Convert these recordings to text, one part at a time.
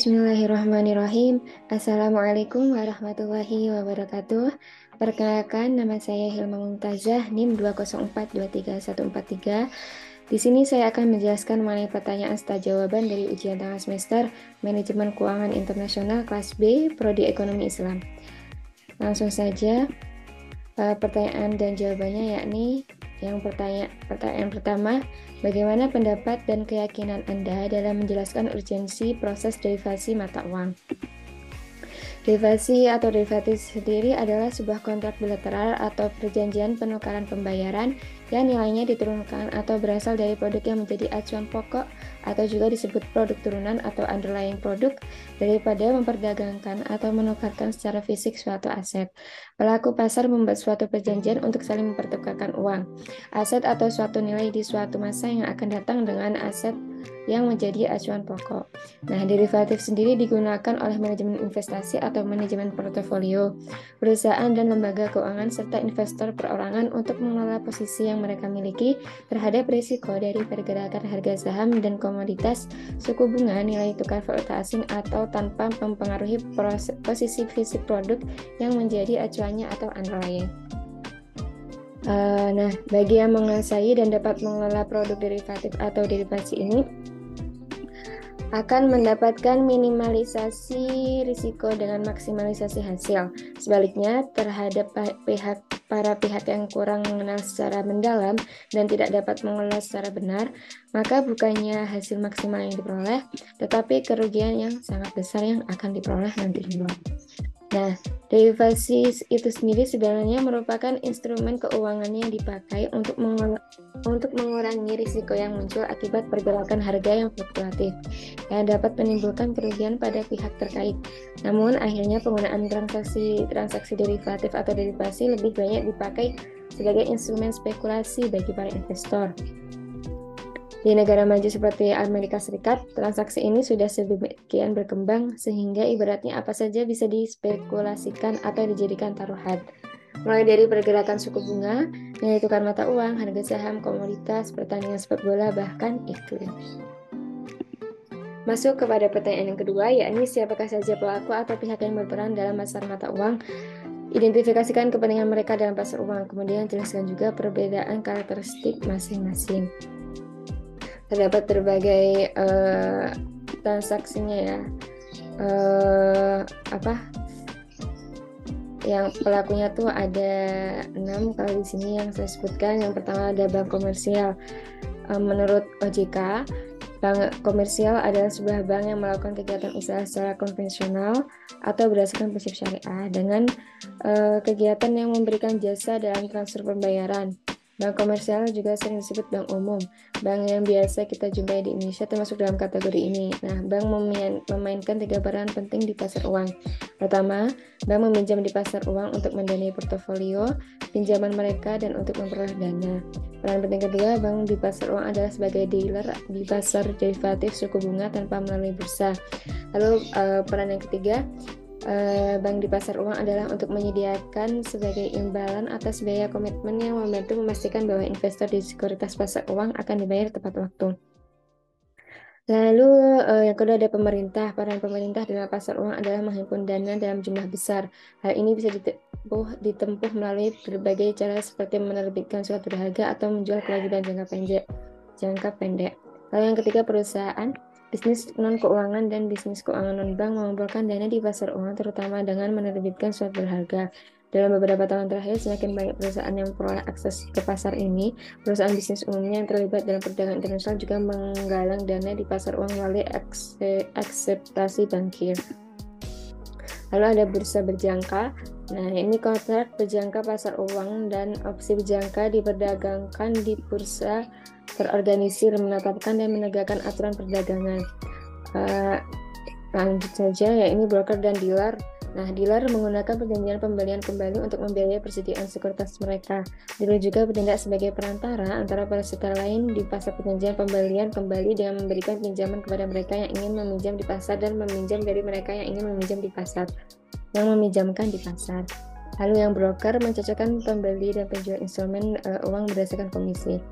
Bismillahirrahmanirrahim. Assalamualaikum warahmatullahi wabarakatuh. Perkenalkan, nama saya Hilma Mumtazah, NIM 204223143. Di sini saya akan menjelaskan mengenai pertanyaan serta jawaban dari ujian tengah semester Manajemen Keuangan Internasional kelas B, Prodi Ekonomi Islam. Langsung saja, pertanyaan dan jawabannya yakni pertanyaan pertama, bagaimana pendapat dan keyakinan Anda dalam menjelaskan urgensi proses derivasi mata uang? Derivasi atau derivatif sendiri adalah sebuah kontrak bilateral atau perjanjian penukaran pembayaran yang nilainya diturunkan atau berasal dari produk yang menjadi acuan pokok atau juga disebut produk turunan atau underlying produk daripada memperdagangkan atau menukarkan secara fisik suatu aset. Pelaku pasar membuat suatu perjanjian untuk saling mempertukarkan uang, aset atau suatu nilai di suatu masa yang akan datang dengan aset yang menjadi acuan pokok. Nah, derivatif sendiri digunakan oleh manajemen investasi atau manajemen portofolio, perusahaan dan lembaga keuangan serta investor perorangan untuk mengelola posisi yang mereka miliki terhadap risiko dari pergerakan harga saham dan komoditas, suku bunga, nilai tukar valuta asing atau tanpa mempengaruhi posisi fisik produk yang menjadi acuannya atau underlying. Nah, bagi yang menguasai dan dapat mengelola produk derivatif atau derivasi ini akan mendapatkan minimalisasi risiko dengan maksimalisasi hasil. Sebaliknya, terhadap para pihak yang kurang mengenal secara mendalam dan tidak dapat mengelola secara benar, maka bukannya hasil maksimal yang diperoleh, tetapi kerugian yang sangat besar yang akan diperoleh nantinya. Nah, derivasi itu sendiri sebenarnya merupakan instrumen keuangan yang dipakai untuk mengurangi risiko yang muncul akibat pergerakan harga yang fluktuatif yang dapat menimbulkan kerugian pada pihak terkait. Namun, akhirnya penggunaan transaksi derivatif atau derivasi lebih banyak dipakai sebagai instrumen spekulasi bagi para investor. Di negara maju seperti Amerika Serikat, transaksi ini sudah sedemikian berkembang sehingga ibaratnya apa saja bisa dispekulasikan atau dijadikan taruhan. Mulai dari pergerakan suku bunga, nilai tukar mata uang, harga saham, komoditas, pertandingan sepak bola, bahkan iklim. Masuk kepada pertanyaan yang kedua, yakni siapakah saja pelaku atau pihak yang berperan dalam pasar mata uang. Identifikasikan kepentingan mereka dalam pasar uang, kemudian jelaskan juga perbedaan karakteristik masing-masing. Terdapat berbagai transaksinya ya, yang pelakunya tuh ada 6 kalau di sini yang saya sebutkan. Yang pertama ada bank komersial. Menurut OJK, bank komersial adalah sebuah bank yang melakukan kegiatan usaha secara konvensional atau berdasarkan prinsip syariah dengan kegiatan yang memberikan jasa dalam transfer pembayaran. Bank komersial juga sering disebut bank umum. Bank yang biasa kita jumpai di Indonesia termasuk dalam kategori ini. Nah, bank memainkan 3 peran penting di pasar uang. Pertama, bank meminjam di pasar uang untuk mendanai portofolio pinjaman mereka dan untuk memperoleh dana. Peran penting kedua, bank di pasar uang adalah sebagai dealer di pasar derivatif suku bunga tanpa melalui bursa. Lalu peran yang ketiga, bank di pasar uang adalah untuk menyediakan sebagai imbalan atas biaya komitmen yang membantu memastikan bahwa investor di sekuritas pasar uang akan dibayar tepat waktu. Lalu yang kedua ada pemerintah. Peran pemerintah dalam pasar uang adalah menghimpun dana dalam jumlah besar. Hal ini bisa ditempuh melalui berbagai cara seperti menerbitkan surat berharga atau menjual kewajiban jangka pendek. Lalu yang ketiga perusahaan. Bisnis non-keuangan dan bisnis keuangan non-bank mengumpulkan dana di pasar uang terutama dengan menerbitkan surat berharga. Dalam beberapa tahun terakhir, semakin banyak perusahaan yang memperoleh akses ke pasar ini. Perusahaan bisnis umumnya yang terlibat dalam perdagangan internasional juga menggalang dana di pasar uang melalui akseptasi bankir. Lalu ada bursa berjangka. Nah, ini kontrak berjangka pasar uang dan opsi berjangka diperdagangkan di bursa terorganisir, menetapkan dan menegakkan aturan perdagangan. Lanjut saja, ya ini broker dan dealer. Nah, dealer menggunakan perjanjian pembelian kembali untuk membiayai persediaan sekuritas mereka. Dealer juga bertindak sebagai perantara antara peserta lain di pasar perjanjian pembelian kembali dengan memberikan pinjaman kepada mereka yang ingin meminjam di pasar dan meminjam dari mereka yang ingin meminjam di pasar, yang meminjamkan di pasar. Lalu yang broker mencocokkan pembeli dan penjual instrumen uang berdasarkan komisi.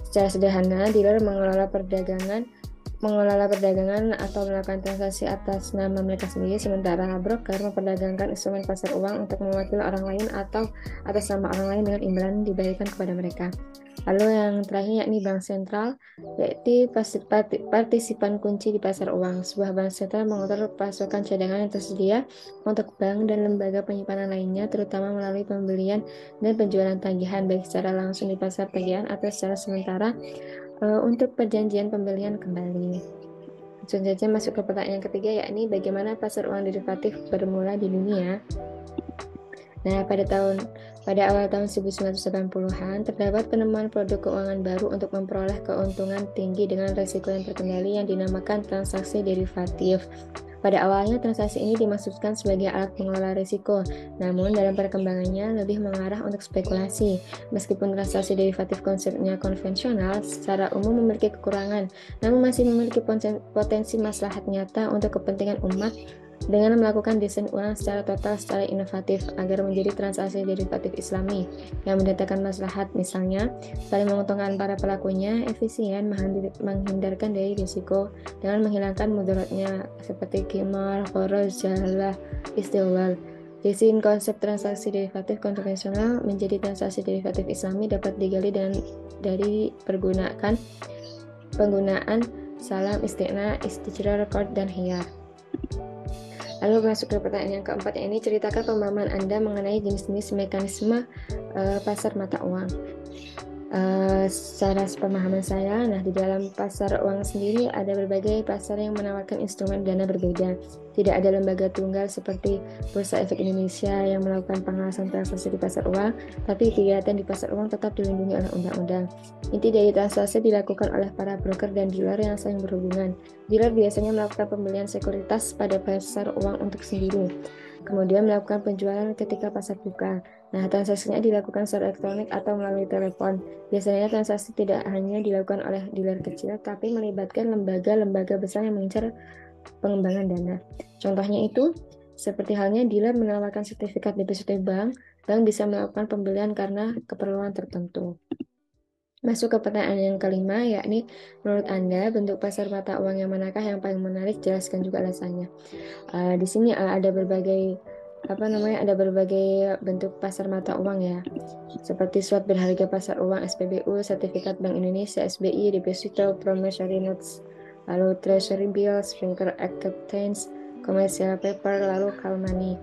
Secara sederhana, dealer mengelola perdagangan mengelola perdagangan atau melakukan transaksi atas nama mereka sendiri, sementara broker memperdagangkan instrumen pasar uang untuk mewakili orang lain atau atas nama orang lain dengan imbalan dibayarkan kepada mereka. Lalu yang terakhir yakni bank sentral, yaitu partisipan kunci di pasar uang. Sebuah bank sentral mengatur pasokan cadangan yang tersedia untuk bank dan lembaga penyimpanan lainnya, terutama melalui pembelian dan penjualan tagihan, baik secara langsung di pasar tagihan atau secara sementara untuk perjanjian pembelian kembali. Langsung saja masuk ke pertanyaan ketiga, yakni bagaimana pasar uang derivatif bermula di dunia. Nah, pada awal tahun 1980-an, terdapat penemuan produk keuangan baru untuk memperoleh keuntungan tinggi dengan risiko yang terkendali yang dinamakan transaksi derivatif. Pada awalnya, transaksi ini dimaksudkan sebagai alat mengelola risiko, namun dalam perkembangannya lebih mengarah untuk spekulasi. Meskipun transaksi derivatif konsepnya konvensional, secara umum memiliki kekurangan, namun masih memiliki potensi maslahat nyata untuk kepentingan umat dengan melakukan desain ulang secara total secara inovatif agar menjadi transaksi derivatif Islami yang mendatangkan maslahat, misalnya saling menguntungkan para pelakunya, efisien, menghindarkan dari risiko dengan menghilangkan mudaratnya seperti qimar, kharaj, jahalah, istilwal. Desain konsep transaksi derivatif konvensional menjadi transaksi derivatif Islami dapat digali dari penggunaan salam, istiqna, istijrar, qard, dan khiyar. Lalu masuk ke pertanyaan yang keempat, ini ceritakan pemahaman Anda mengenai jenis-jenis mekanisme pasar mata uang. Secara pemahaman saya, di dalam pasar uang sendiri ada berbagai pasar yang menawarkan instrumen dana berbeda. Tidak ada lembaga tunggal seperti Bursa Efek Indonesia yang melakukan pengawasan transaksi di pasar uang, tapi kegiatan di pasar uang tetap dilindungi oleh undang-undang. Inti dari transaksi dilakukan oleh para broker dan dealer yang saling berhubungan. Dealer biasanya melakukan pembelian sekuritas pada pasar uang untuk sendiri, kemudian melakukan penjualan ketika pasar buka. Transaksinya dilakukan secara elektronik atau melalui telepon. Biasanya transaksi tidak hanya dilakukan oleh dealer kecil, tapi melibatkan lembaga-lembaga besar yang mengincar pengembangan dana. Contohnya itu, seperti halnya dealer menawarkan sertifikat deposito bank bisa melakukan pembelian karena keperluan tertentu. Masuk ke pertanyaan yang kelima, yakni menurut Anda bentuk pasar mata uang yang manakah yang paling menarik? Jelaskan juga alasannya. Di sini ada berbagai bentuk pasar mata uang ya, seperti surat berharga pasar uang SPBU, sertifikat Bank Indonesia SBI, deposito, promissory notes, lalu treasury bills, banker acceptance, commercial paper, lalu call money.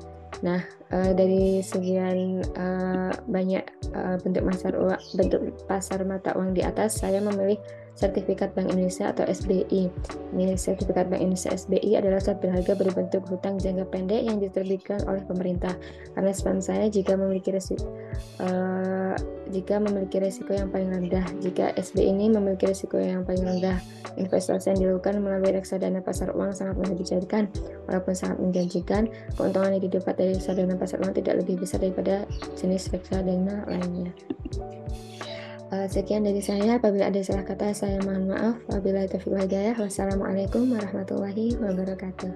Dari sekian banyak bentuk pasar mata uang di atas, saya memilih sertifikat Bank Indonesia atau SBI. Ini sertifikat Bank Indonesia SBI adalah surat berharga berbentuk hutang jangka pendek yang diterbitkan oleh pemerintah. Karena spam saya jika memiliki resiko yang paling rendah. Jika SBI ini memiliki resiko yang paling rendah, investasi yang dilakukan melalui reksadana pasar uang sangat menjanjikan. Walaupun sangat menjanjikan, keuntungan yang didapat dari reksadana pasar uang tidak lebih besar daripada jenis reksadana lainnya. Sekian dari saya. Apabila ada salah kata, saya mohon maaf. Wabillahi taufiq wal hidayah. Wassalamualaikum warahmatullahi wabarakatuh.